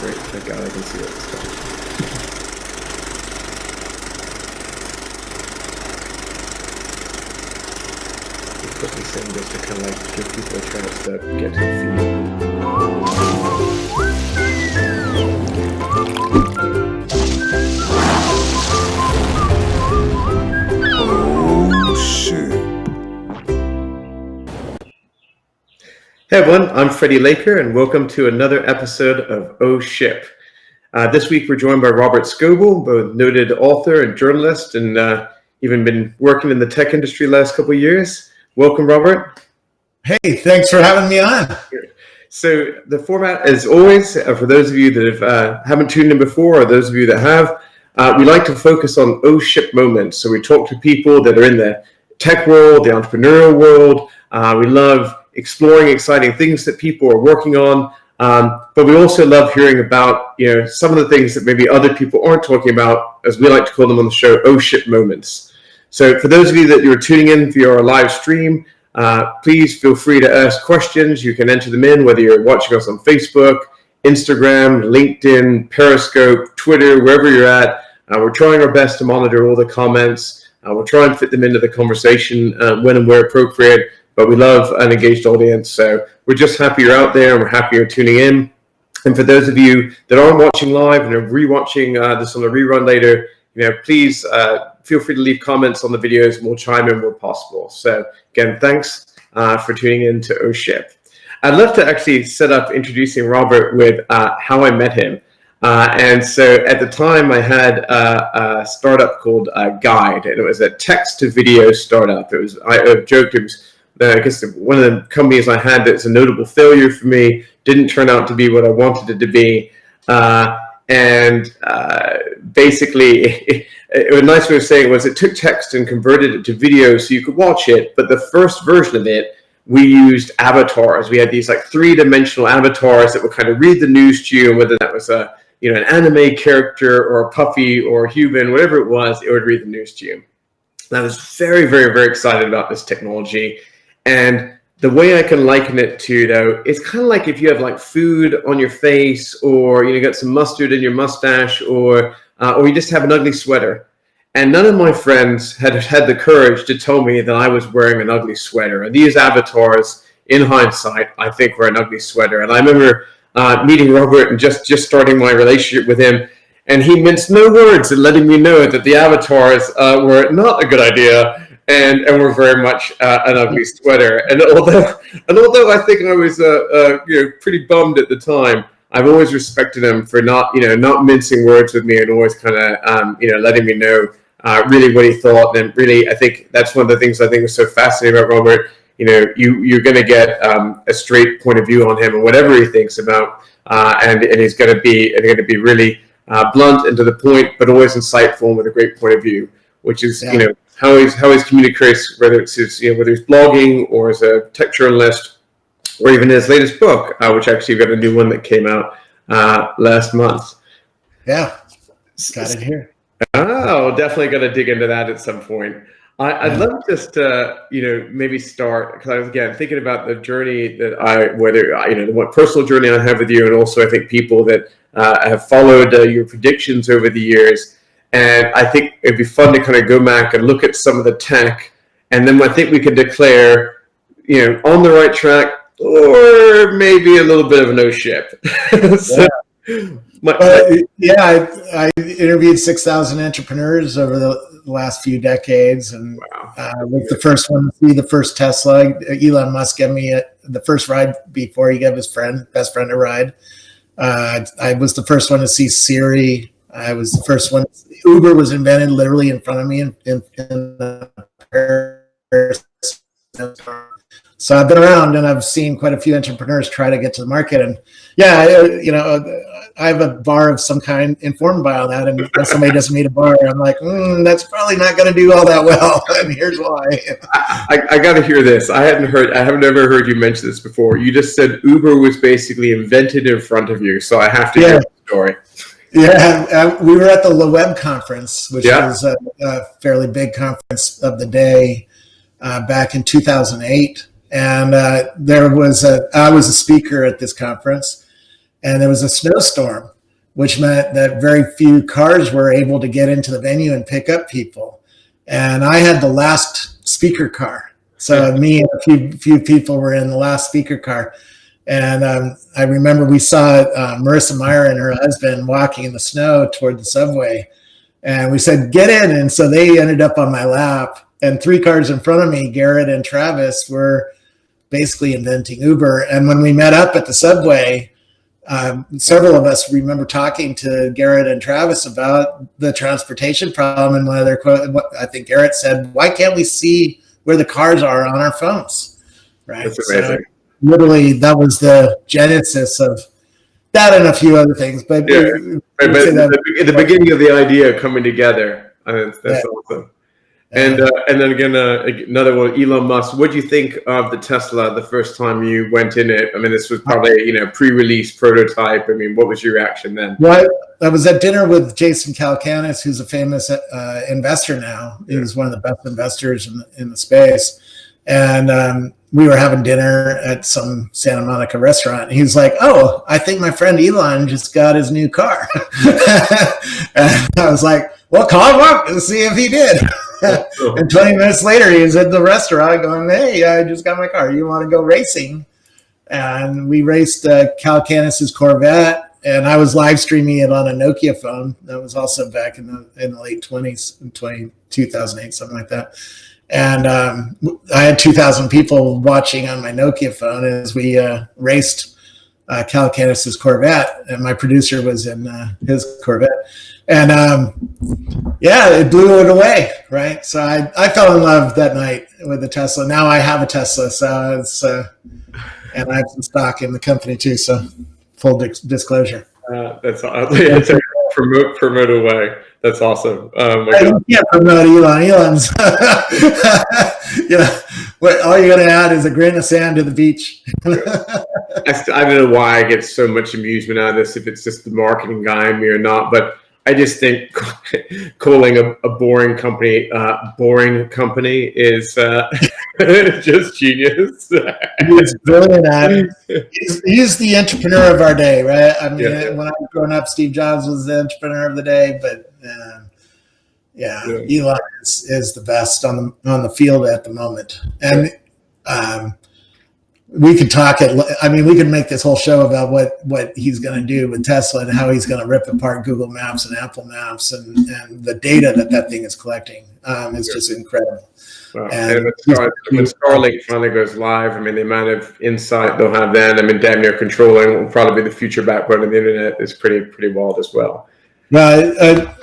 great. Thank God I can see it this time. Just put this in just to kind of like give people a chance to get to the feed. Hey everyone, I'm Freddie Laker and welcome to another episode of Oh Ship. This week we're joined by Robert Scoble, both noted author and journalist, and even been working in the tech industry the last couple of years. Welcome, Robert. Hey, thanks for having me on. So the format, as always, for those of you that haven't tuned in before, or those of you that have, we like to focus on Oh Ship moments. So we talk to people that are in the tech world, the entrepreneurial world. We love exploring exciting things that people are working on, but we also love hearing about some of the things that maybe other people aren't talking about, as we like to call them on the show, oh shit moments. So for those of you that you're tuning in via our live stream, please feel free to ask questions. You can enter them in, whether you're watching us on Facebook, Instagram, LinkedIn, Periscope, Twitter, wherever you're at. We're trying our best to monitor all the comments. We'll try and fit them into the conversation when and where appropriate. But we love an engaged audience, so we're just happy you're out there and we're happy you're tuning in. And for those of you that aren't watching live and are rewatching this on the rerun later, please feel free to leave comments on the videos and we'll chime in where possible. So again, thanks for tuning in to Oh Ship. I'd love to actually set up introducing Robert with how I met him. And so at the time I had a startup called Guide, and it was a text to video startup. I joked it was, I guess one of the companies I had that's a notable failure for me, didn't turn out to be what I wanted it to be. Basically, a nice way of saying it was it took text and converted it to video so you could watch it. But the first version of it, we used avatars. We had these like three-dimensional avatars that would kind of read the news to you, whether that was an anime character or a puppy or a human, whatever it was, it would read the news to you. And I was very, very, very excited about this technology. And the way I can liken it to, though, it's kind of like if you have like food on your face, or you got some mustard in your mustache, or you just have an ugly sweater. And none of my friends had the courage to tell me that I was wearing an ugly sweater. And these avatars, in hindsight, I think were an ugly sweater. And I remember meeting Robert and just starting my relationship with him. And he minced no words in letting me know that the avatars were not a good idea. And were very much an ugly sweater. And although I think I was pretty bummed at the time, I've always respected him for not mincing words with me, and always kind of letting me know really what he thought. And really, I think that's one of the things I think was so fascinating about Robert. You're going to get a straight point of view on him and whatever he thinks about, and he's going to be really blunt and to the point, but always insightful and with a great point of view, which is how he's communicates, whether it's whether he's blogging or as a tech journalist, or even his latest book, which actually got a new one that came out last month. Yeah, got it here. Oh, definitely got to dig into that at some point. I'd love just to maybe start, because I was again thinking about the journey that what personal journey I have with you, and also I think people that have followed your predictions over the years. And I think it'd be fun to kind of go back and look at some of the tech, and then I think we could declare, on the right track, or maybe a little bit of a no ship. I interviewed 6,000 entrepreneurs over the last few decades, and was the first one to see the first Tesla. Elon Musk gave me the first ride before he gave his best friend a ride. I was the first one to see Siri. I was the first one. Uber was invented literally in front of me in Paris. So I've been around, and I've seen quite a few entrepreneurs try to get to the market. And I have a bar of some kind informed by all that. And when somebody doesn't meet a bar, I'm like, that's probably not going to do all that well. And here's why. I got to hear this. I have never heard you mention this before. You just said Uber was basically invented in front of you. So I have to hear the story. Yeah, we were at the Web conference, which was a fairly big conference of the day back in 2008. And I was a speaker at this conference, and there was a snowstorm. which meant that very few cars were able to get into the venue and pick up people. And I had the last speaker car. So me and a few people were in the last speaker car. And I remember we saw Marissa Meyer and her husband walking in the snow toward the subway. And we said, get in. And so they ended up on my lap. And 3 cars in front of me, Garrett and Travis, were basically inventing Uber. And when we met up at the subway, several of us remember talking to Garrett and Travis about the transportation problem. And one of their quotes, I think Garrett said, why can't we see where the cars are on our phones? Right. That's amazing. So literally, that was the genesis of that and a few other things. But, yeah. But the beginning of the idea coming together, that's awesome. And then again, another one, Elon Musk. What do you think of the Tesla the first time you went in it? I mean, this was probably pre-release prototype. I mean, what was your reaction then? Well, I was at dinner with Jason Calacanis, who's a famous investor now. He's one of the best investors in the space, and we were having dinner at some Santa Monica restaurant. He was like, "Oh, I think my friend Elon just got his new car." And I was like, "Well, call him up and see if he did." And 20 minutes later, he was at the restaurant going, "Hey, I just got my car. You want to go racing?" And we raced Calacanis' Corvette, and I was live streaming it on a Nokia phone. That was also back in the late 20s, in 2008, something like that. And I had 2,000 people watching on my Nokia phone as we raced Calacanis' Corvette, and my producer was in his Corvette. And it blew it away, right? So I fell in love that night with the Tesla. Now I have a Tesla, so it's and I have some stock in the company too. So full disclosure. That's promote away. That's awesome. Oh my God. You can't promote Elon. Elon's, all you're going to add is a grain of sand to the beach. I don't know why I get so much amusement out of this, if it's just the marketing guy in me or not, but I just think calling a boring company is just genius. He's brilliant at it. He's the entrepreneur of our day, right? I mean, when I was growing up, Steve Jobs was the entrepreneur of the day, but Elon is the best on the field at the moment. And we could talk we could make this whole show about what he's going to do with Tesla and how he's going to rip apart Google Maps and Apple Maps and the data that thing is collecting is just incredible. Wow. And when Starlink finally goes live, I mean, the amount of insight they'll have then, I mean, damn near controlling will probably be the future backbone of the internet is pretty wild as well. The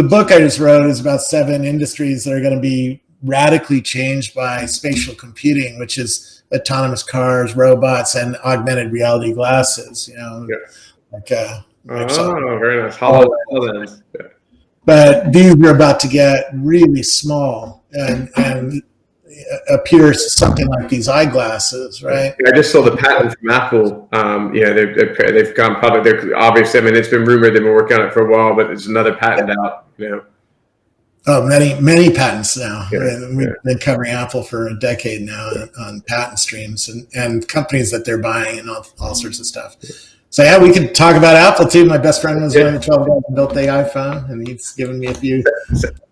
book I just wrote is about 7 industries that are going to be radically changed by spatial computing, which is autonomous cars, robots, and augmented reality glasses. Very nice. HoloLens. But these are about to get really small and appear something like these eyeglasses, right? I just saw the patent from Apple. They've gone public. They're obviously, I mean, it's been rumored they've been working on it for a while, but there's another patent out. Oh, many patents now. We've been covering Apple for a decade now on patent streams and companies that they're buying and all sorts of stuff. So we could talk about Apple too. My best friend was one of the 12 guys who built the iPhone, and he's given me a few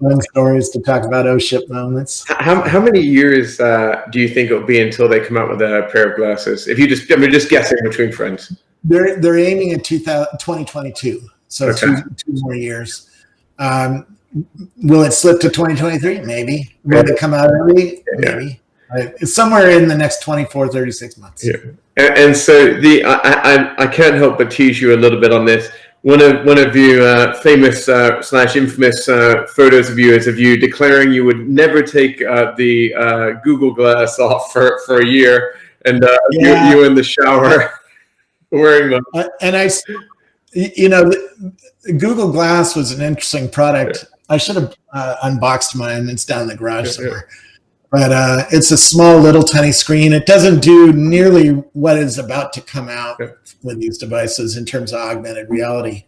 fun stories to talk about ship moments. How many years do you think it'll be until they come out with a pair of glasses? If you just guessing between friends. They're aiming at 2022, so okay. two more years. Will it slip to 2023? Maybe. Will it come out early? Maybe. It's somewhere in the next 24, 36 months. Yeah. And so I can't help but tease you a little bit on this. One of you famous / infamous photos of you is of you declaring you would never take the Google Glass off for a year, and you in the shower wearing them. Google Glass was an interesting product. Yeah. I should have unboxed mine. It's down in the garage somewhere. But it's a small, little, tiny screen. It doesn't do nearly what is about to come out with these devices in terms of augmented reality.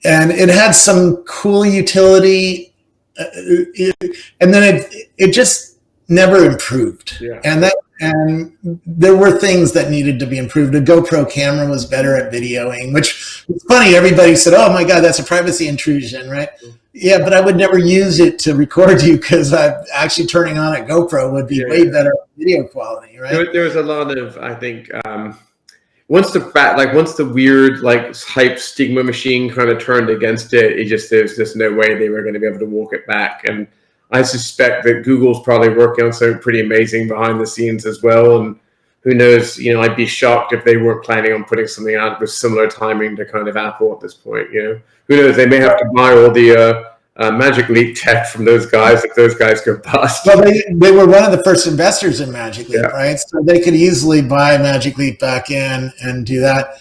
And it had some cool utility, and then it just never improved. Yeah. And And there were things that needed to be improved. A GoPro camera was better at videoing, which was funny. Everybody said, oh my God, that's a privacy intrusion, right? Yeah, but I would never use it to record you because actually turning on a GoPro would be way better video quality, right? There was a lot of, I think, once the weird hype stigma machine kind of turned against it, there's just no way they were going to be able to walk it back. And I suspect that Google's probably working on something pretty amazing behind the scenes as well. And who knows, I'd be shocked if they weren't planning on putting something out with similar timing to kind of Apple at this point. Who knows? They may have to buy all the Magic Leap tech from those guys if those guys go bust. Well, they were one of the first investors in Magic Leap, right? So they could easily buy Magic Leap back in and do that.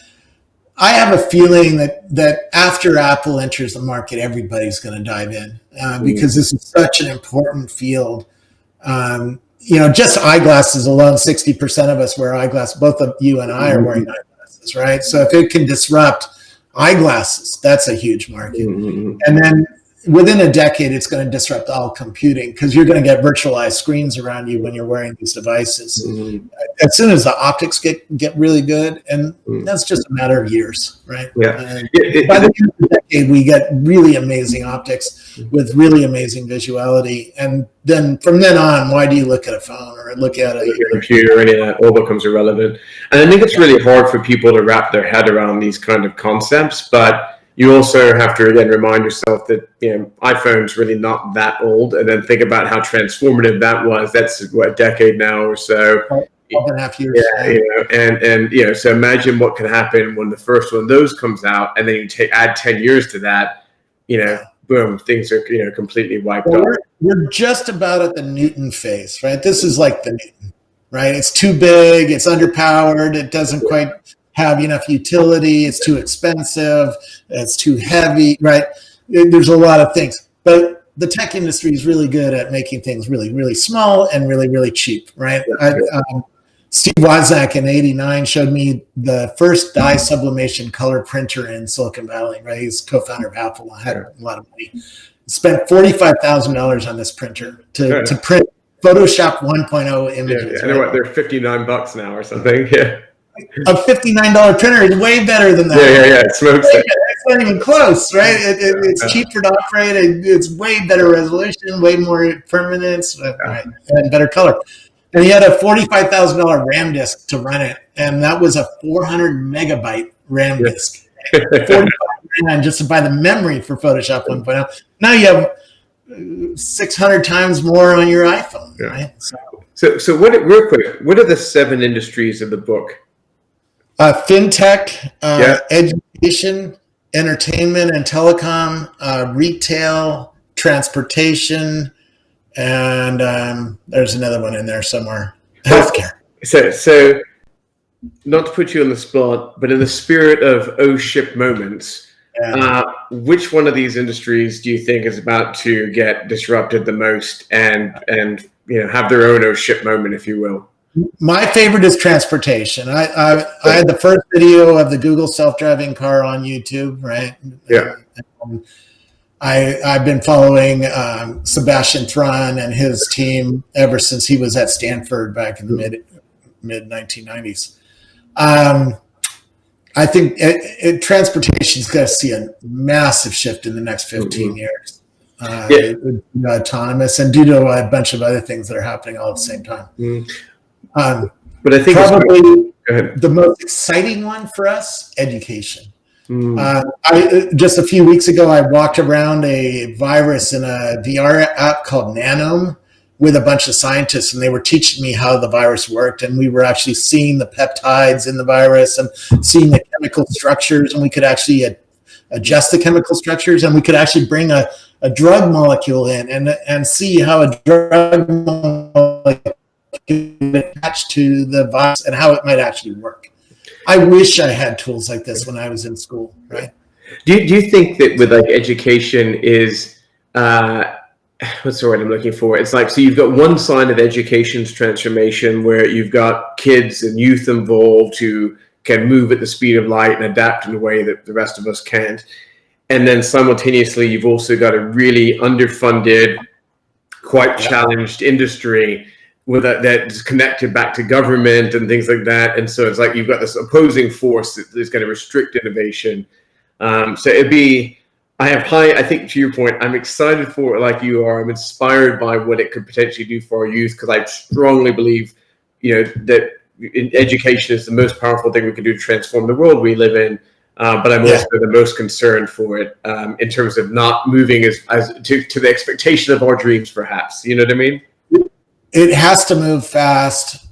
I have a feeling that after Apple enters the market, everybody's going to dive in because this is such an important field. Just eyeglasses alone, 60% of us wear eyeglasses. Both of you and I are wearing eyeglasses, right? So if it can disrupt eyeglasses, that's a huge market. And then within a decade, it's going to disrupt all computing because you're going to get virtualized screens around you when you're wearing these devices. As soon as the optics get really good, and that's just a matter of years, right? By the end of the decade, we get really amazing optics with really amazing visuality. And then from then on, why do you look at a phone or look at a computer or any of that? All becomes irrelevant. And I think it's really hard for people to wrap their head around these kind of concepts, but you also have to, again, remind yourself that, iPhone's really not that old. And then think about how transformative that was. That's, a decade now or so. 12.5 years. And so imagine what can happen when the first one of those comes out. And then you add 10 years to that, boom, things are, completely wiped out. We're just about at the Newton phase, right? This is like the Newton, right? It's too big. It's underpowered. It doesn't quite have enough utility, it's too expensive, it's too heavy, right? There's a lot of things. But the tech industry is really good at making things really, really small and really, really cheap, right? Steve Wozniak in '89 showed me the first dye sublimation color printer in Silicon Valley, right? He's co-founder of Apple, had a lot of money. Spent $45,000 on this printer to print Photoshop 1.0 images. I know what, they're $59 now or something, A $59 printer is way better than that. It smokes it. It's not even close, right? It's cheaper to operate. It's way better resolution, way more permanence, and better color. And he had a $45,000 RAM disk to run it, and that was a 400 megabyte RAM disk. 45 grand just to buy the memory for Photoshop 1.0. Now you have 600 times more on your iPhone, right? So real quick, what are the 7 industries of the book? Fintech, education, entertainment and telecom, retail, transportation, and there's another one in there somewhere. Healthcare. So not to put you on the spot, but in the spirit of oh ship moments, which one of these industries do you think is about to get disrupted the most and have their own oh ship moment, if you will? My favorite is transportation. I had the first video of the Google self-driving car on YouTube, right? I've been following Sebastian Thrun and his team ever since he was at Stanford back in the mid 1990s. I think transportation is going to see a massive shift in the next 15 years. Autonomous and due to a bunch of other things that are happening all at the same time. But I think probably the most exciting one for us, education. Just a few weeks ago, I walked around a virus in a VR app called Nanome with a bunch of scientists, and they were teaching me how the virus worked. And we were actually seeing the peptides in the virus and seeing the chemical structures, and we could actually adjust the chemical structures, and we could actually bring a drug molecule in and see how a drug molecule attached to the virus and how it might actually work. I wish I had tools like this when I was in school, right? Do you think that with education is what's the word I'm looking for? It's so you've got one side of education's transformation where you've got kids and youth involved who can move at the speed of light and adapt in a way that the rest of us can't. And then simultaneously, you've also got a really underfunded, quite challenged industry with that's connected back to government and things like that. And so it's like you've got this opposing force that is going to restrict innovation. So I think to your point, I'm excited for it like you are. I'm inspired by what it could potentially do for our youth, because I strongly believe, that education is the most powerful thing we can do to transform the world we live in. But I'm also the most concerned for it in terms of not moving as to the expectation of our dreams, perhaps. You know what I mean? It has to move fast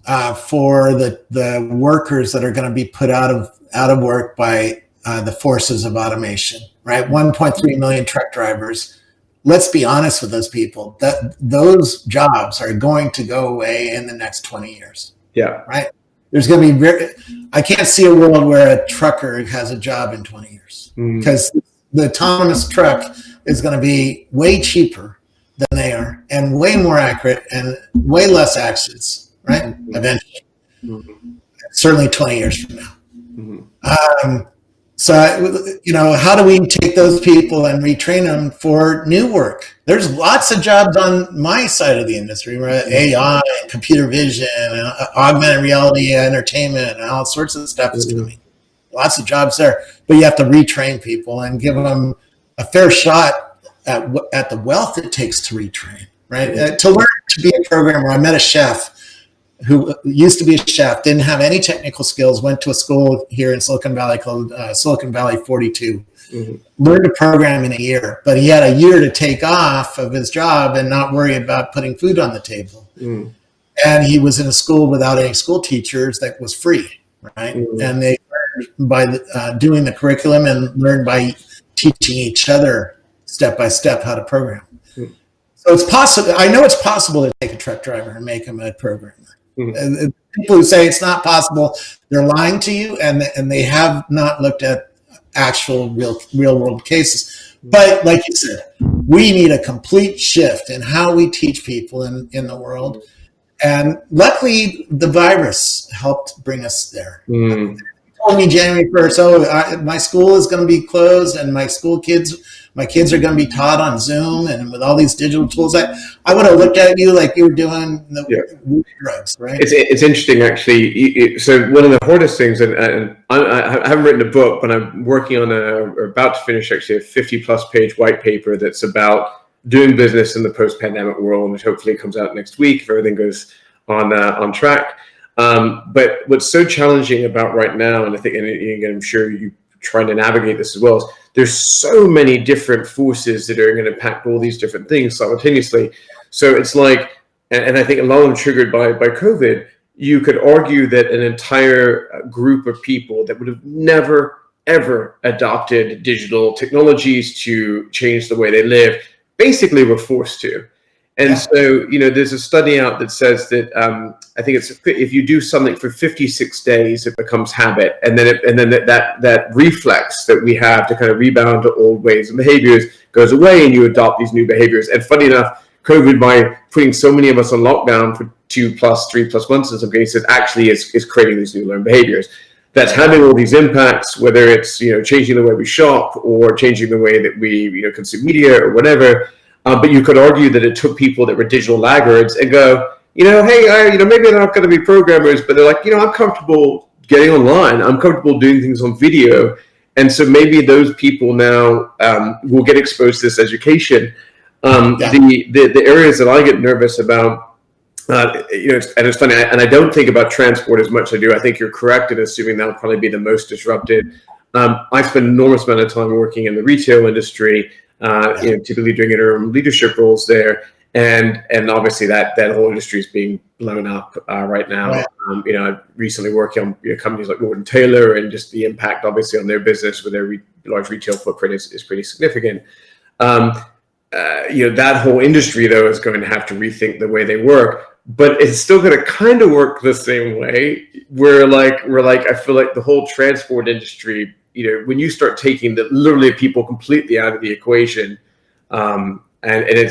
for the workers that are going to be put out of work by the forces of automation, right? 1.3 million truck drivers. Let's be honest with those people. That those jobs are going to go away in the next 20 years. Yeah. Right. There's going to be I can't see a world where a trucker has a job in 20 years because the autonomous truck is going to be way cheaper than they are and way more accurate and way less accidents, right? Eventually. Certainly 20 years from now. So, how do we take those people and retrain them for new work? There's lots of jobs on my side of the industry, right? AI, computer vision, and augmented reality, entertainment, and all sorts of stuff is coming. Lots of jobs there, but you have to retrain people and give them a fair shot at the wealth it takes to retrain, right? To learn to be a programmer, I met a chef who used to be a chef, didn't have any technical skills, went to a school here in Silicon Valley called Silicon Valley 42, learned to program in a year, but he had a year to take off of his job and not worry about putting food on the table. And he was in a school without any school teachers that was free, right? And they learned by doing the curriculum and learned by teaching each other step by step how to program. So it's possible. I know it's possible to take a truck driver and make him a programmer. And people who say it's not possible, they're lying to you, and they have not looked at actual real world cases. But like you said, we need a complete shift in how we teach people in the world. And luckily, the virus helped bring us there. They told me January 1st, my school is going to be closed, and my kids are going to be taught on Zoom and with all these digital tools. I would have looked at you like you were doing the drugs, right? It's interesting, actually. So one of the hardest things, and I haven't written a book, but I'm working on or about to finish actually a 50+ page white paper that's about doing business in the post-pandemic world, which hopefully comes out next week if everything goes on track. But what's so challenging about right now, and I think, and again, I'm sure you're trying to navigate this as well, is there's so many different forces that are going to impact all these different things simultaneously. So it's like, and I think a lot of them triggered by COVID, you could argue that an entire group of people that would have never, ever adopted digital technologies to change the way they live basically were forced to. And so, there's a study out that says that I think it's if you do something for 56 days, it becomes habit, and then that reflex that we have to kind of rebound to old ways and behaviors goes away, and you adopt these new behaviors. And funny enough, COVID, by putting so many of us on lockdown for 2+3+ months in some cases, actually is creating these new learned behaviors. That's having all these impacts, whether it's changing the way we shop or changing the way that we consume media or whatever. But you could argue that it took people that were digital laggards and go, hey, maybe they're not going to be programmers, but they're like, I'm comfortable getting online. I'm comfortable doing things on video. And so maybe those people now will get exposed to this education. The areas that I get nervous about, and it's funny, and I don't think about transport as much as I do. I think you're correct in assuming that'll probably be the most disrupted. I spend an enormous amount of time working in the retail industry, typically doing interim leadership roles there, and obviously that whole industry is being blown up right now. Right. I recently worked on companies like Lord & Taylor, and just the impact obviously on their business with their large retail footprint is pretty significant. That whole industry though is going to have to rethink the way they work, but it's still going to kind of work the same way. We're like I feel like the whole transport industry, when you start taking literally people completely out of the equation, and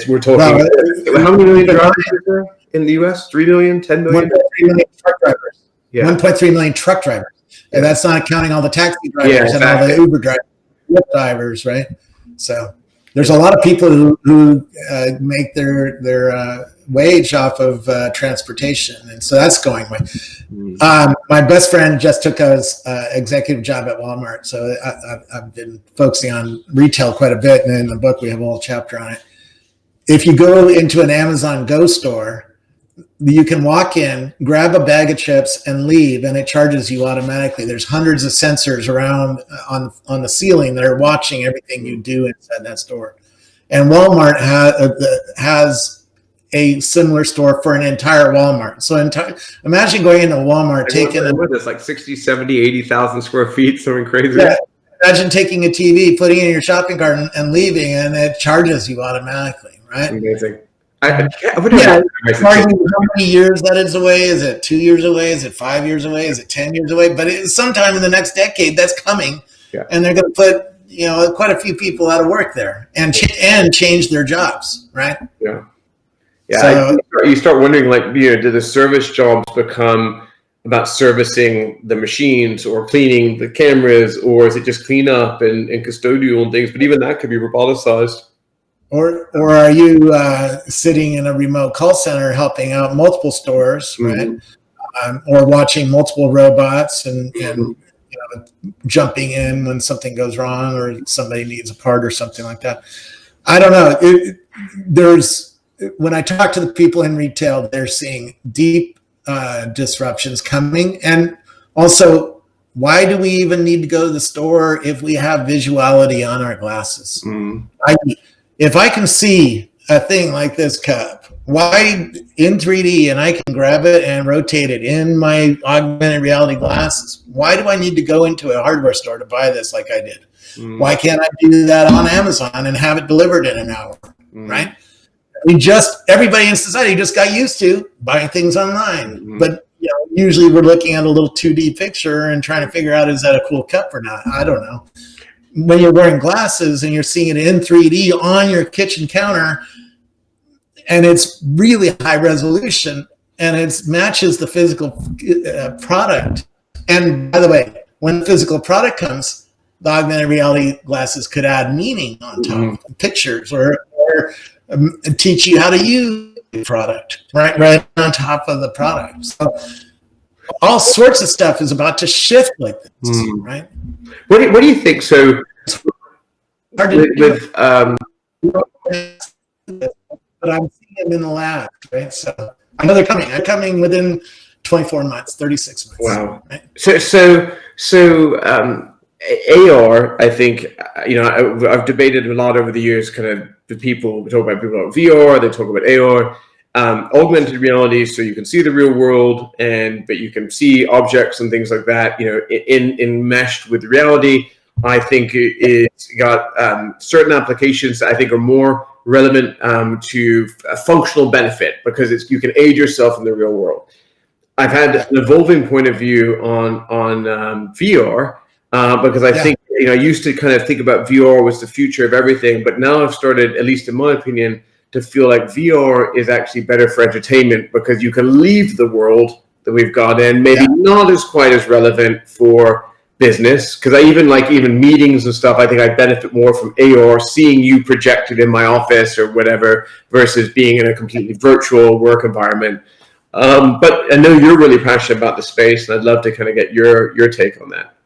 we're talking how many million drivers are there in the US? 3 million, 10 million? 1.3 million truck drivers. 1.3 million truck drivers. And that's not counting all the taxi drivers and all the Uber drivers, Lyft drivers, right? So There's a lot of people who make their wage off of transportation, and so that's going away. My best friend just took a executive job at Walmart, so I've been focusing on retail quite a bit, and in the book we have a whole chapter on it. If you go into an Amazon Go store, you can walk in, grab a bag of chips, and leave, and it charges you automatically. There's hundreds of sensors around on the ceiling that are watching everything you do inside that store. And Walmart has a similar store for an entire Walmart. So imagine going into Walmart, it's like 60, 70, 80,000 square feet, something crazy. Yeah, imagine taking a TV, putting it in your shopping cart, and leaving, and it charges you automatically, right? Amazing. How many years that is away? Is it 2 years away? Is it 5 years away? Is it 10 years away? But sometime in the next decade, that's coming, and they're going to put quite a few people out of work there and change their jobs, right? Yeah. So, you start wondering, do the service jobs become about servicing the machines or cleaning the cameras, or is it just cleanup and custodial and things? But even that could be roboticized. Or are you sitting in a remote call center helping out multiple stores, right? Or watching multiple robots and jumping in when something goes wrong or somebody needs a part or something like that. I don't know. When I talk to the people in retail, they're seeing deep disruptions coming. And also, why do we even need to go to the store if we have visuality on our glasses? If I can see a thing like this cup, why in 3D, and I can grab it and rotate it in my augmented reality glasses, why do I need to go into a hardware store to buy this like I did? Why can't I do that on Amazon and have it delivered in an hour, right? Everybody in society just got used to buying things online. But usually we're looking at a little 2D picture and trying to figure out, is that a cool cup or not? I don't know. When you're wearing glasses and you're seeing it in 3D on your kitchen counter, and it's really high resolution, and it matches the physical product. And by the way, when the physical product comes, the augmented reality glasses could add meaning on top of pictures or teach you how to use the product right on top of the product. So all sorts of stuff is about to shift like this, right? What do you think? So but I'm seeing them in the lab, right? So I know they're coming. They're coming within 24 months, 36 months. Wow. Right? So AR, I think, I've debated a lot over the years, kind of the people talk about VR, they talk about AR. Augmented reality, so you can see the real world, but you can see objects and things like that, in meshed with reality. I think it's got certain applications that I think are more relevant to a functional benefit, because you can aid yourself in the real world. I've had an evolving point of view on VR because I think I used to kind of think about VR was the future of everything, but now I've started, at least in my opinion, to feel like VR is actually better for entertainment, because you can leave the world that we've got in, maybe not as quite as relevant for business, because even meetings and stuff, I think I benefit more from AR, seeing you projected in my office or whatever, versus being in a completely virtual work environment. But I know you're really passionate about the space, and I'd love to kind of get your take on that.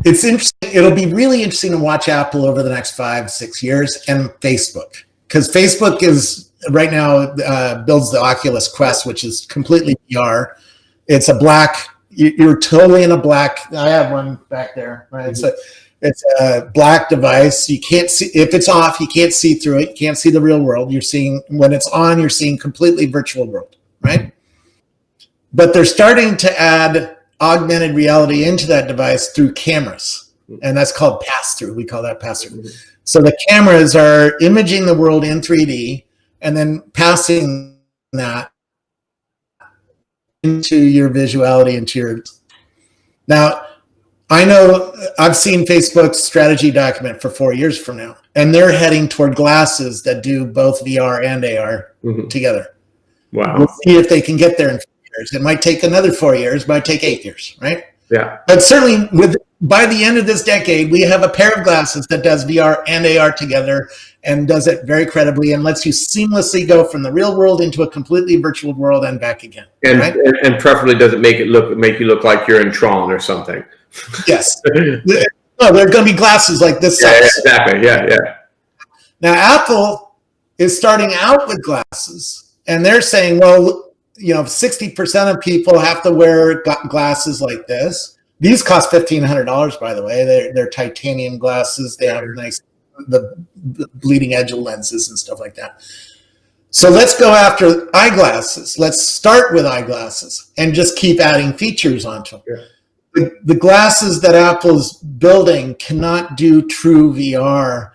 It's interesting. It'll be really interesting to watch Apple over the next 5-6 years, and Facebook, because Facebook is right now builds the Oculus Quest, which is completely VR. It's a black. You're totally in a black. I have one back there. Right. It's a black device. You can't see if it's off. You can't see through it. You can't see the real world. You're seeing when it's on. You're seeing completely virtual world. Right. But they're starting to add augmented reality into that device through cameras, and that's called pass-through. We call that pass-through. So the cameras are imaging the world in 3D and then passing that into your visuality, into your. Now, I know I've seen Facebook's strategy document for 4 years from now, and they're heading toward glasses that do both VR and AR together. Wow. We'll see if they can get there in 4 years. It might take another 4 years, might take 8 years, right? Yeah. But certainly by the end of this decade, we have a pair of glasses that does VR and AR together and does it very credibly and lets you seamlessly go from the real world into a completely virtual world and back again. And right? and preferably doesn't make you look like you're in Tron or something. Yes. No, they're going to be glasses like this size. Yeah, exactly. Yeah. Now, Apple is starting out with glasses, and they're saying, well, 60% of people have to wear glasses like this. These cost $1,500, by the way. They're titanium glasses. They have the bleeding edge of lenses and stuff like that. So let's go after eyeglasses. Let's start with eyeglasses and just keep adding features onto them. Yeah. The glasses that Apple's building cannot do true VR.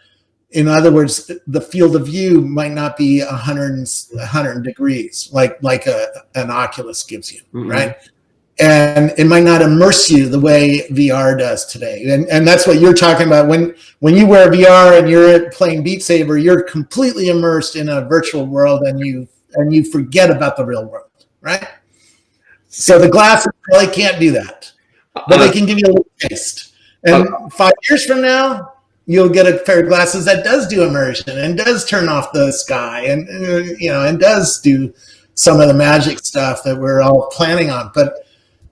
In other words, the field of view might not be 100 degrees like an Oculus gives you, right? And it might not immerse you the way VR does today. And that's what you're talking about. When you wear VR and you're playing Beat Saber, you're completely immersed in a virtual world and you forget about the real world, right? So the glasses probably can't do that, but they can give you a little taste. And 5 years from now, you'll get a pair of glasses that does do immersion and does turn off the sky and does do some of the magic stuff that we're all planning on. But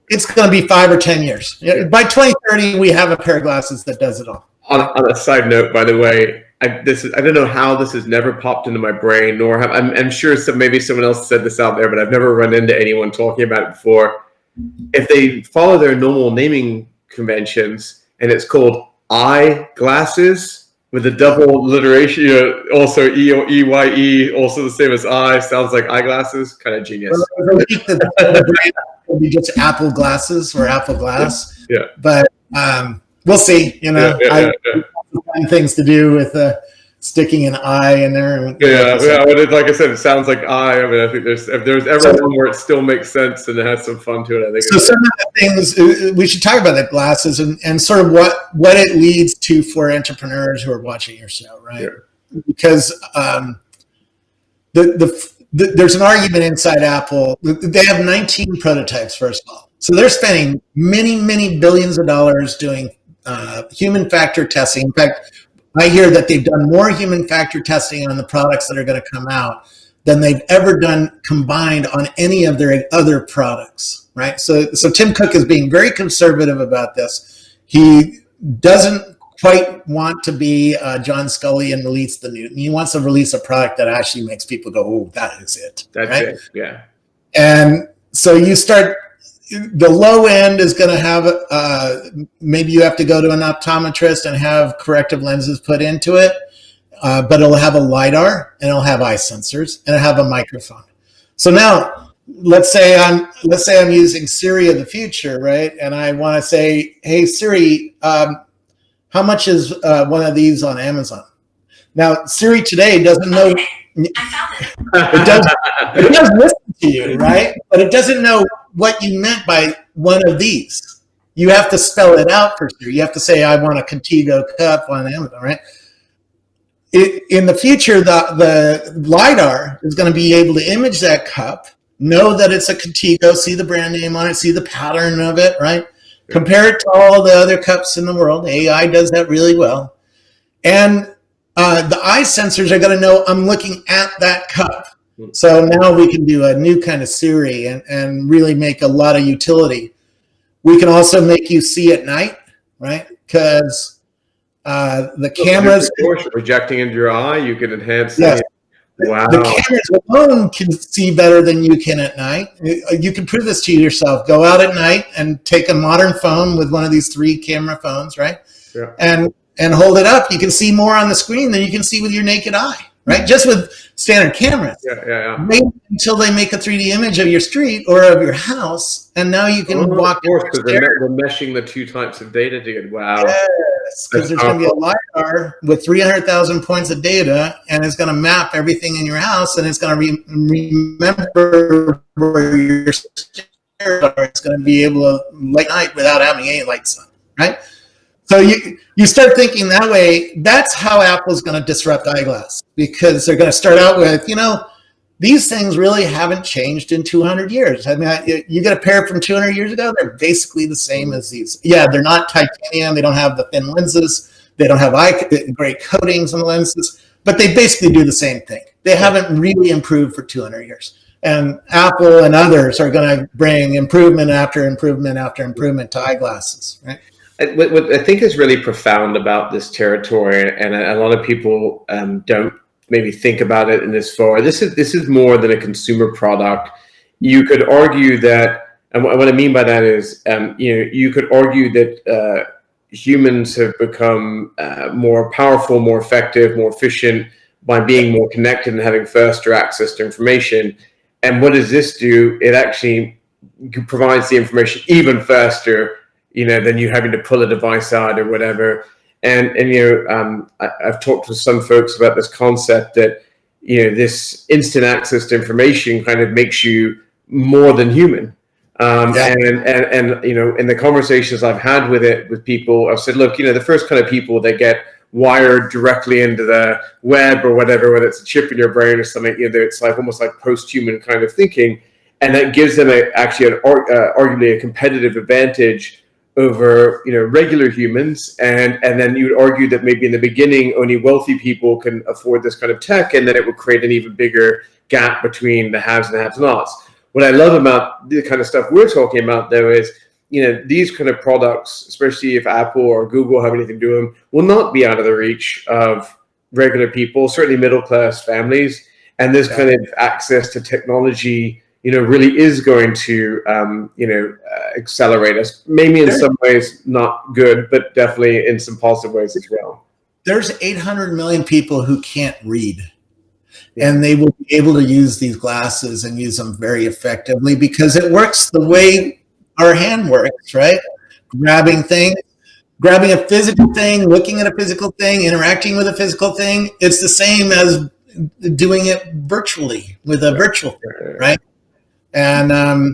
it's going to be 5 or 10 years. By 2030, we have a pair of glasses that does it all. On a side note, by the way, I don't know how this has never popped into my brain, nor have I'm sure maybe someone else said this out there, but I've never run into anyone talking about it before. If they follow their normal naming conventions and it's called eyeglasses with a double alliteration, also EYE, also the same as I, sounds like eyeglasses, kind of genius. Well, I think the brand will be just Apple glasses or Apple Glass. Yeah. But we'll see. Find things to do with sticking an eye in there. But like I said, it sounds like I mean, I think if there's ever one where it still makes sense and it has some fun to it, I think. So some of the things we should talk about the glasses and sort of what it leads to for entrepreneurs who are watching your show, right? Yeah. Because there's an argument inside Apple. They have 19 prototypes, first of all. So they're spending many, many billions of dollars doing human factor testing. In fact, I hear that they've done more human factor testing on the products that are going to come out than they've ever done combined on any of their other products, right? So Tim Cook is being very conservative about this. He doesn't quite want to be John Scully and release the new. He wants to release a product that actually makes people go, "Oh, that is it." That's right? it. Yeah. And so you start. The low end is going to have, maybe you have to go to an optometrist and have corrective lenses put into it, but it'll have a LiDAR and it'll have eye sensors and it'll have a microphone. So now, let's say I'm using Siri of the future, right? And I want to say, "Hey Siri, how much is one of these on Amazon?" Now Siri today doesn't know. It does listen to you, right? But it doesn't know what you meant by one of these. You have to spell it out for sure. You have to say, "I want a Contigo cup on Amazon," right? In the future, the LiDAR is going to be able to image that cup, know that it's a Contigo, see the brand name on it, see the pattern of it, right? Compare it to all the other cups in the world. AI does that really well. And the eye sensors are going to know I'm looking at that cup. So now we can do a new kind of Siri and really make a lot of utility. We can also make you see at night, right? Because the cameras... projecting into your eye, you can enhance yes. Wow. The cameras alone can see better than you can at night. You can prove this to yourself. Go out at night and take a modern phone with one of these 3 camera phones, right? Yeah. And hold it up. You can see more on the screen than you can see with your naked eye, right? Just with standard cameras. Yeah. Wait until they make a 3D image of your street or of your house, and now you can walk. Of course, because they're meshing the 2 types of data together. Wow. Yes, because there's going to be a LiDAR with 300,000 points of data, and it's going to map everything in your house, and it's going to remember where your stairs are. It's going to be able to light night without having any lights on, right? So you start thinking that way. That's how Apple's going to disrupt eyeglass, because they're going to start out with, these things really haven't changed in 200 years. I mean, you get a pair from 200 years ago, they're basically the same as these. Yeah, they're not titanium. They don't have the thin lenses. They don't have great coatings on the lenses, but they basically do the same thing. They haven't really improved for 200 years. And Apple and others are going to bring improvement after improvement after improvement to eyeglasses, right? What I think is really profound about this territory, and a lot of people don't maybe think about it in this far. This is more than a consumer product. You could argue that, and what I mean by that is, you could argue that humans have become more powerful, more effective, more efficient by being more connected and having faster access to information. And what does this do? It actually provides the information even faster, than you having to pull a device out or whatever. And I've talked to some folks about this concept that, this instant access to information kind of makes you more than human. And in the conversations I've had with people, I've said, look, the first kind of people that get wired directly into the web or whatever, whether it's a chip in your brain or something, it's like almost like post-human kind of thinking. And that gives them arguably a competitive advantage over regular humans, and then you would argue that maybe in the beginning only wealthy people can afford this kind of tech, and then it would create an even bigger gap between the haves and the have-nots. What I love about the kind of stuff we're talking about, though, is these kind of products, especially if Apple or Google have anything to do with them, will not be out of the reach of regular people, certainly middle-class families, and this kind of access to technology really is going to, accelerate us. Maybe in some ways not good, but definitely in some positive ways as well. There's 800 million people who can't read, and they will be able to use these glasses and use them very effectively because it works the way our hand works, right? Grabbing a physical thing, looking at a physical thing, interacting with a physical thing. It's the same as doing it virtually with a virtual thing, right? And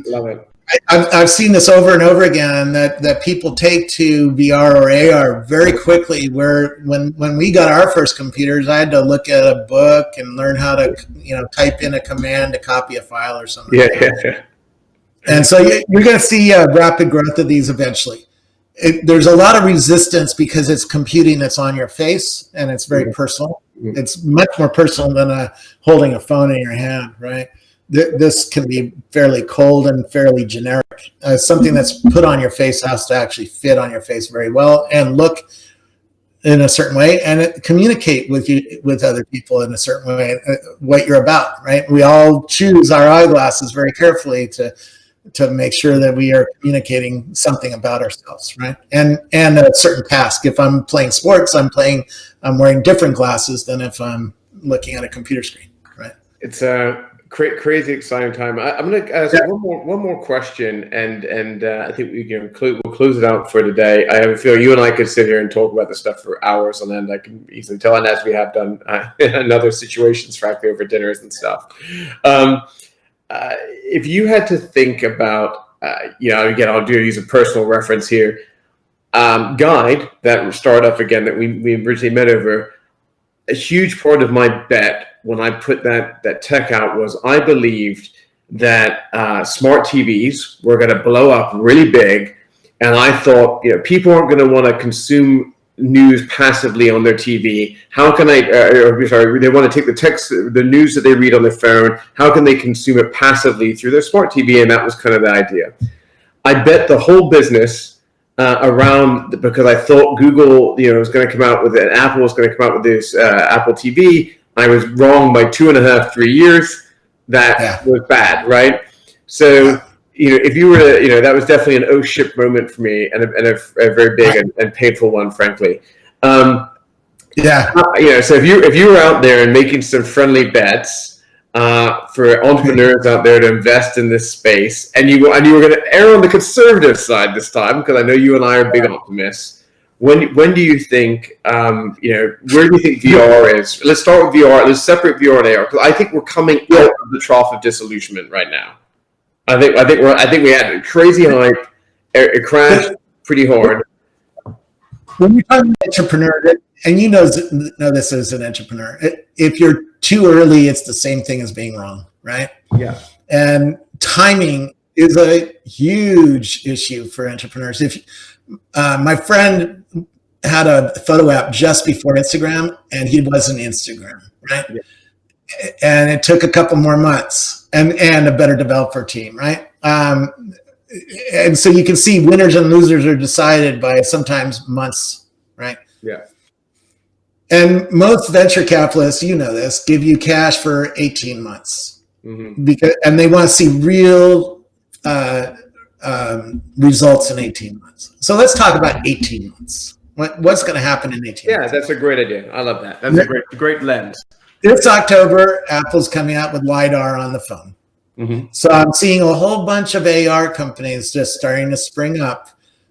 love it. I've seen this over and over again that people take to VR or AR very quickly. Where when we got our first computers, I had to look at a book and learn how to type in a command to copy a file or something. Yeah. And so you're going to see rapid growth of these eventually. There's a lot of resistance because it's computing that's on your face and it's very personal. It's much more personal than holding a phone in your hand, right? This can be fairly cold and fairly generic. Something that's put on your face has to actually fit on your face very well and look in a certain way, and communicate with other people in a certain way, what you're about, right? We all choose our eyeglasses very carefully to make sure that we are communicating something about ourselves, right? And a certain task. If I'm playing sports, I'm wearing different glasses than if I'm looking at a computer screen, right? It's a crazy exciting time. I'm going to ask one more question, and I think we'll close it out for today. I have a feeling you and I could sit here and talk about this stuff for hours on end. I can easily tell, and as we have done in other situations, frankly, over dinners and stuff. If you had to think about, again, I'll use a personal reference here. Guide, that startup again that we originally met over. A huge part of my bet when I put that tech out was I believed that smart TVs were going to blow up really big, and I thought people aren't going to want to consume news passively on their TV. How can they want to take the news that they read on their phone, how can they consume it passively through their smart TV? And that was kind of the idea. I bet the whole business around, because I thought Google was going to come out with it, and Apple was going to come out with this Apple TV. I was wrong by 2.5, 3 years. That was bad, right? So if you were to, that was definitely an oh shit moment for me, and a very big and painful one, frankly. So if you were out there and making some friendly bets for entrepreneurs out there to invest in this space, and you were going to err on the conservative side this time, because I know you and I are big optimists. When do you think, where do you think VR is? Let's start with VR. Let's separate VR and AR, because I think we're coming out of the trough of disillusionment right now. I think we had a crazy hype. It crashed pretty hard. When you're talking about entrepreneur, and know this as an entrepreneur, if you're too early, it's the same thing as being wrong, right? Yeah. And timing is a huge issue for entrepreneurs. If my friend had a photo app just before Instagram, and he wasn't Instagram, right? Yeah. And it took a couple more months and a better developer team, right? And so you can see winners and losers are decided by sometimes months, right? Yeah. And most venture capitalists, you know this, give you cash for 18 months and they want to see real results in 18 months. So let's talk about 18 months. What's going to happen in 18 months? Yeah, that's a great idea. I love that. That's a great lens. This October, Apple's coming out with LiDAR on the phone. So I'm seeing a whole bunch of AR companies just starting to spring up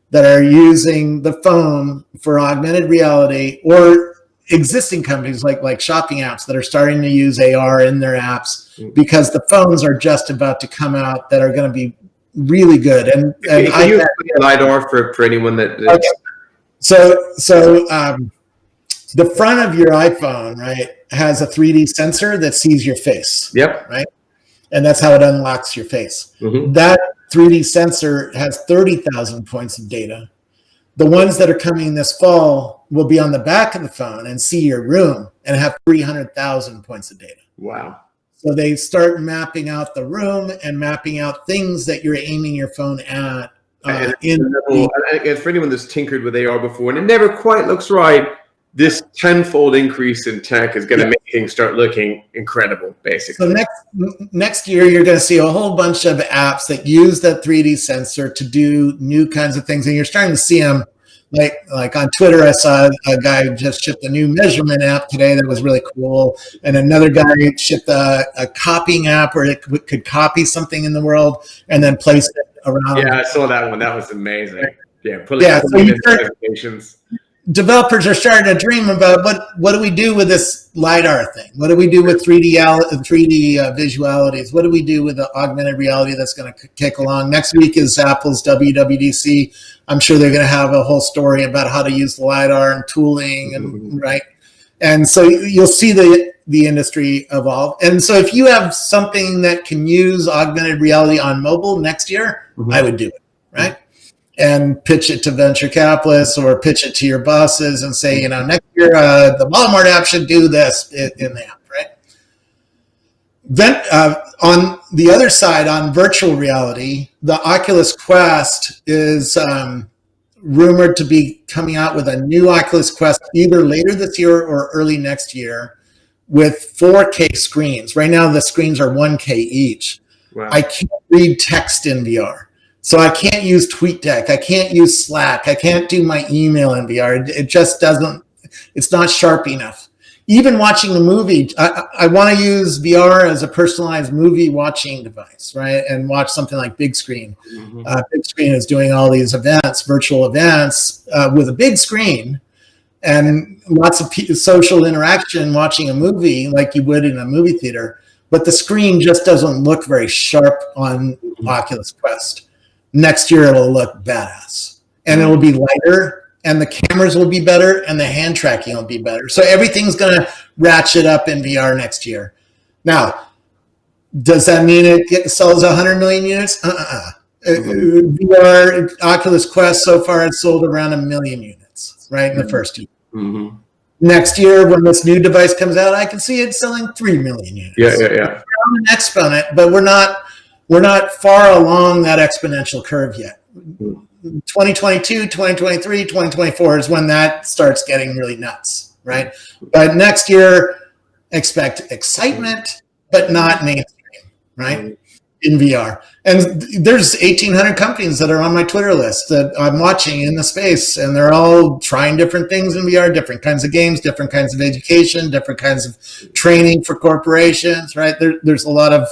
that are using the phone for augmented reality, or existing companies like shopping apps that are starting to use AR in their apps because the phones are just about to come out that are going to be really good. And can you explain LiDAR for anyone that? Okay. So the front of your iPhone, right, has a 3D sensor that sees your face. Yep. Right. And that's how it unlocks your face. That 3D sensor has 30,000 points of data. The ones that are coming this fall will be on the back of the phone and see your room and have 300,000 points of data. Wow. So they start mapping out the room and mapping out things that you're aiming your phone at. And for anyone that's tinkered with AR before and it never quite looks right, this tenfold increase in tech is going to make things start looking incredible, basically. So next year, you're going to see a whole bunch of apps that use that 3D sensor to do new kinds of things. And you're starting to see them, like on Twitter, I saw a guy just shipped a new measurement app today that was really cool. And another guy shipped a copying app where it could copy something in the world and then place it around. Yeah, I saw that one. That was amazing. Yeah, so developers are starting to dream about what do we do with this LiDAR thing? What do we do with 3D visualities? What do we do with the augmented reality that's going to kick along? Next week is Apple's WWDC. I'm sure they're going to have a whole story about how to use the LiDAR and tooling, and right. And so you'll see the industry evolve. And so if you have something that can use augmented reality on mobile next year, I would do it, right? And pitch it to venture capitalists or pitch it to your bosses and say, next year the Walmart app should do this in the app, right? Then on the other side, on virtual reality, the Oculus Quest is rumored to be coming out with a new Oculus Quest either later this year or early next year with 4K screens. Right now, the screens are 1K each. Wow. I can't read text in VR. So I can't use TweetDeck. I can't use Slack. I can't do my email in VR. It just doesn't, it's not sharp enough. Even watching a movie, I want to use VR as a personalized movie watching device, right? And watch something like Big Screen. Big Screen is doing all these events, virtual events with a big screen and lots of social interaction watching a movie like you would in a movie theater. But the screen just doesn't look very sharp on Oculus Quest. Next year, it'll look badass and it'll be lighter and the cameras will be better and the hand tracking will be better. So everything's going to ratchet up in VR next year. Now, does that mean it sells 100 million units? VR, Oculus Quest so far has sold around 1 million units, right, in the first year. Next year, when this new device comes out, I can see it selling 3 million units. Yeah. We're on an exponent, but we're not far along that exponential curve yet. 2022, 2023, 2024 is when that starts getting really nuts, right? But next year, expect excitement, but not mainstream, right? In VR. And there's 1,800 companies that are on my Twitter list that I'm watching in the space, and they're all trying different things in VR, different kinds of games, different kinds of education, different kinds of training for corporations, right? There's a lot of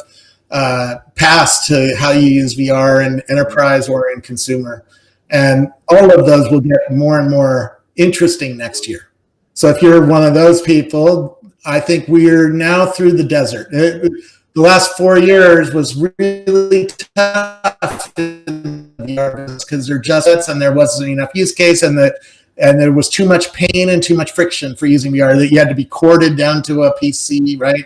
paths to how you use VR in enterprise or in consumer. And all of those will get more and more interesting next year. So if you're one of those people, I think we're now through the desert. The last 4 years was really tough in VR because there just and there wasn't enough use case, and and there was too much pain and too much friction for using VR, that you had to be corded down to a PC, right?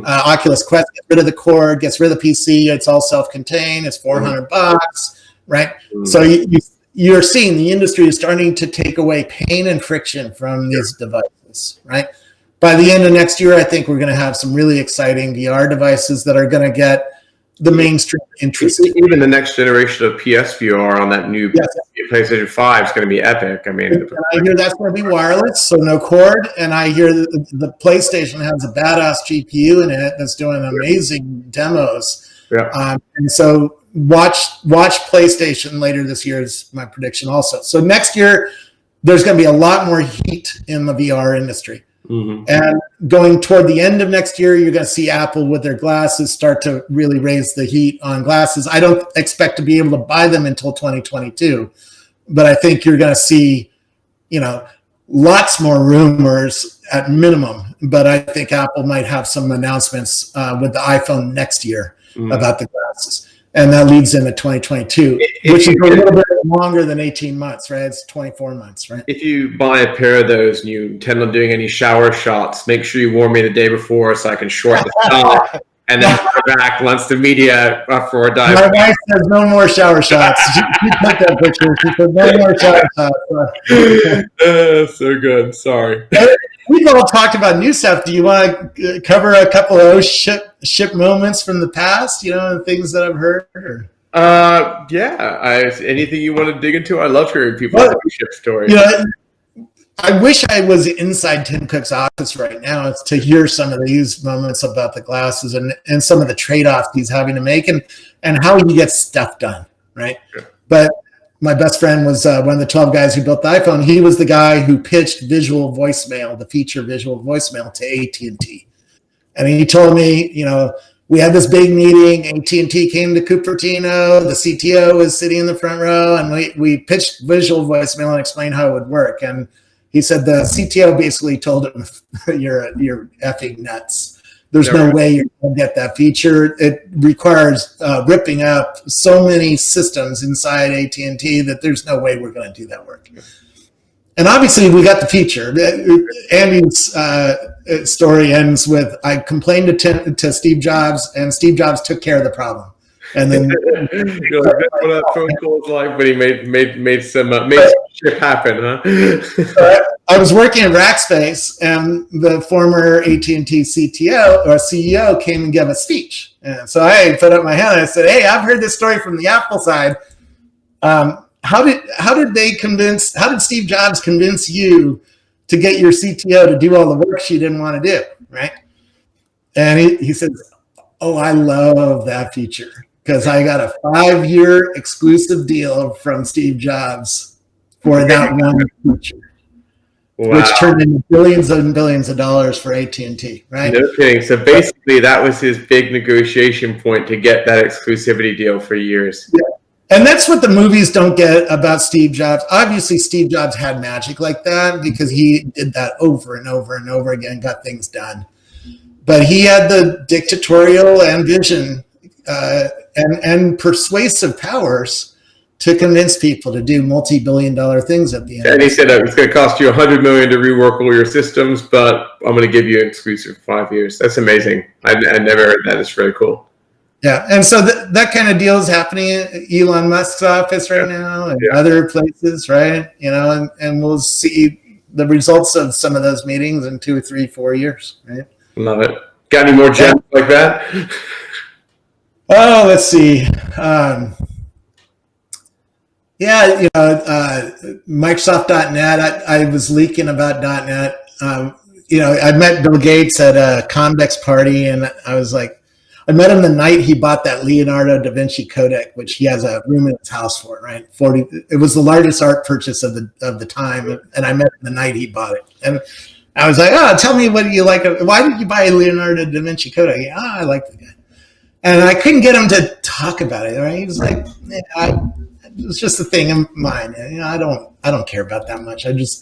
Oculus Quest gets rid of the cord, gets rid of the PC. It's all self-contained. It's $400, right? So you're seeing the industry is starting to take away pain and friction from these devices, right? By the end of next year, I think we're going to have some really exciting VR devices that are going to get the mainstream interest. Even the next generation of PSVR on that new PlayStation 5 is going to be epic. I mean, and I hear that's going to be wireless, so no cord. And I hear the PlayStation has a badass GPU in it that's doing amazing demos. And so watch PlayStation later this year is my prediction also. So next year, there's going to be a lot more heat in the VR industry. And going toward the end of next year, you're going to see Apple with their glasses start to really raise the heat on glasses. I don't expect to be able to buy them until 2022, but I think you're going to see, lots more rumors at minimum. But I think Apple might have some announcements with the iPhone next year about the glasses. And that leads into 2022, which is a little bit longer than 18 months, right? It's 24 months, right? If you buy a pair of those and you intend on doing any shower shots, make sure you warn me the day before so I can short the stock and then come back once the media for a dive. My wife says no more shower shots. She took that picture. She said no more shower shots. So good. Sorry. We've all talked about new stuff. Do you want to cover a couple of those ship moments from the past, things that I've heard? Or? Anything you want to dig into? I love hearing people's ship stories. I wish I was inside Tim Cook's office right now to hear some of these moments about the glasses and some of the trade-offs he's having to make and how he gets stuff done, right? Sure. But my best friend was one of the 12 guys who built the iPhone. He was the guy who pitched visual voicemail, the feature visual voicemail to AT&T. And he told me, we had this big meeting. AT&T came to Cupertino. The CTO was sitting in the front row, and we pitched visual voicemail and explained how it would work. And he said the CTO basically told him, you're effing nuts. There's no way you're going to get that feature. It requires ripping up so many systems inside AT&T that there's no way we're going to do that work. And obviously, we got the feature. Andy's story ends with, I complained to Steve Jobs, and Steve Jobs took care of the problem. And then you're like, that's what that phone call was like, but he made some shit happen, huh? I was working at Rackspace, and the former AT&T CTO or CEO came and gave a speech. And so I put up my hand and I said, "Hey, I've heard this story from the Apple side. How did Steve Jobs convince you to get your CTO to do all the work she didn't want to do, right?" And he said, "Oh, I love that feature because I got a 5-year exclusive deal from Steve Jobs for that one feature." Wow. Which turned into billions and billions of dollars for AT&T, right? No kidding. So basically, that was his big negotiation point to get that exclusivity deal for years. Yeah. And that's what the movies don't get about Steve Jobs. Obviously, Steve Jobs had magic like that because he did that over and over and over again, got things done. But he had the dictatorial ambition and persuasive powers to convince people to do multi-billion-dollar things at the end. And he said it's going to cost you $100 million to rework all your systems, but I'm going to give you an exclusive for 5 years. That's amazing. I never heard that. It's really cool. Yeah, and so that kind of deal is happening at Elon Musk's office right now and other places, right? And we'll see the results of some of those meetings in 2, 3, 4 years, right? Love it. Got any more gems like that? Oh, let's see. Microsoft.net. I was leaking about .net. I met Bill Gates at a Convex party, and I met him the night he bought that Leonardo da Vinci Codex, which he has a room in his house for, right? It was the largest art purchase of the time, and I met him the night he bought it. And I was like, tell me what you like. Why did you buy Leonardo da Vinci Codex? I like the guy. And I couldn't get him to talk about it, right? He was like, it was just a thing of mine. I don't care about that much. I just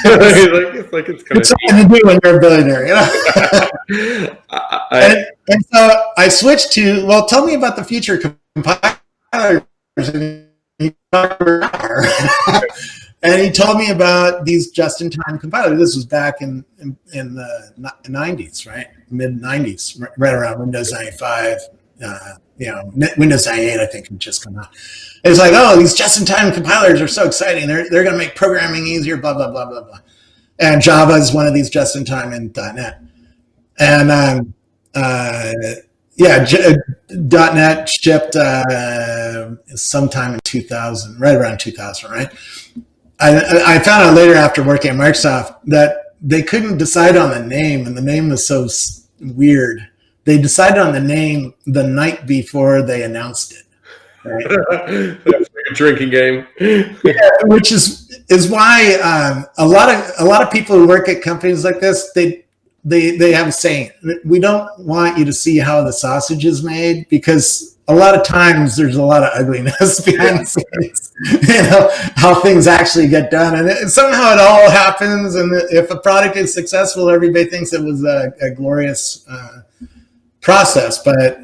it's something to do when you're a billionaire, and so I switched to, well, tell me about the future compilers. And And he told me about these just-in-time compilers. This was back in the 90s, right? Mid-90s, right around Windows 95. Windows 98, I think, had just come out. It's like, oh, these just-in-time compilers are so exciting. They're going to make programming easier, blah, blah, blah, blah, blah. And Java is one of these just-in-time in .NET. And .NET shipped sometime in 2000, right around 2000, right? I found out later after working at Microsoft that they couldn't decide on the name, and the name was so weird. They decided on the name the night before they announced it. Right? That's like a drinking game. Yeah, which is why a lot of people who work at companies like this, they have a saying: we don't want you to see how the sausage is made, because a lot of times there's a lot of ugliness behind the scenes, how things actually get done. And somehow it all happens. And if a product is successful, everybody thinks it was a glorious process. But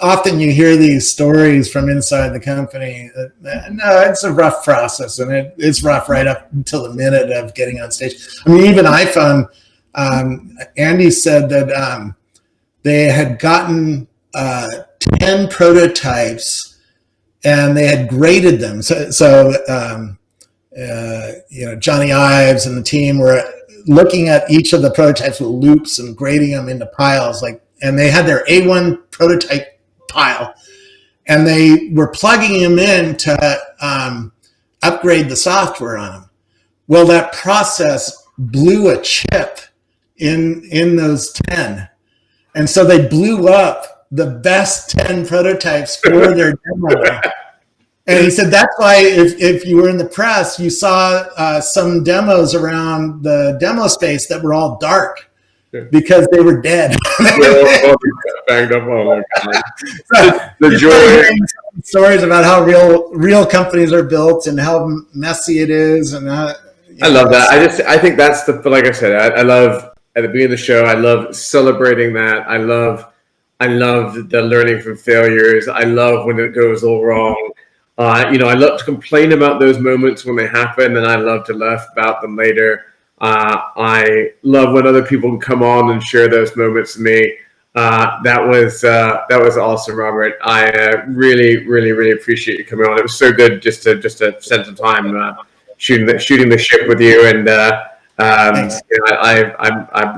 often you hear these stories from inside the company. No, it's a rough process, and it's rough right up until the minute of getting on stage. I mean, even iPhone, Andy said that they had gotten 10 prototypes, and they had graded them. So Johnny Ives and the team were looking at each of the prototypes with loops and grading them into piles. And they had their A1 prototype pile, and they were plugging them in to upgrade the software on them. Well, that process blew a chip in those 10. And so they blew up the best 10 prototypes for their demo. And he said that's why if you were in the press, you saw some demos around the demo space that were all dark, because they were dead. Banged up. Oh my God. The joy. Stories about how real companies are built and how messy it is. And I love that. I think that's like I said, I love at the beginning of the show, I love celebrating that. I love the learning from failures. I love when it goes all wrong. I love to complain about those moments when they happen, and I love to laugh about them later. I love when other people can come on and share those moments with me. That was awesome, Robert. I really, really, really appreciate you coming on. It was so good just to spend some time shooting the ship with you. And I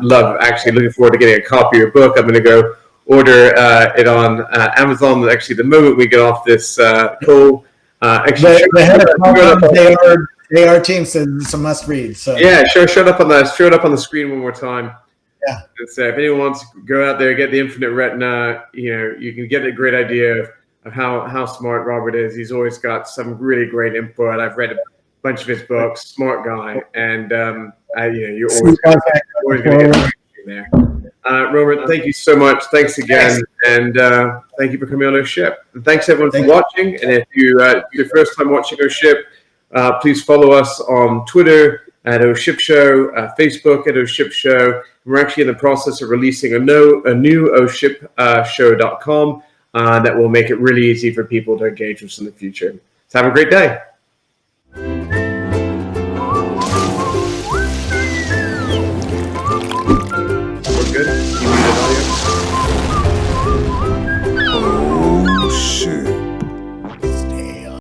love actually looking forward to getting a copy of your book. I'm going to go order it on Amazon. Actually, the moment we get off this call, the head of AR team says it's a must read. So yeah, show it up on the screen one more time. Yeah. So if anyone wants to go out there, get the Infinite Retina, you can get a great idea of how smart Robert is. He's always got some really great input. I've read a bunch of his books. Smart guy, and you're always going to get something there. Robert, thank you so much. Thanks again, and thank you for coming on our ship. And thanks everyone for watching. And if you're your first time watching our ship, please follow us on Twitter at OShip Show, Facebook at OShip Show. We're actually in the process of releasing a new OShipShow.com that will make it really easy for people to engage with us in the future. So have a great day.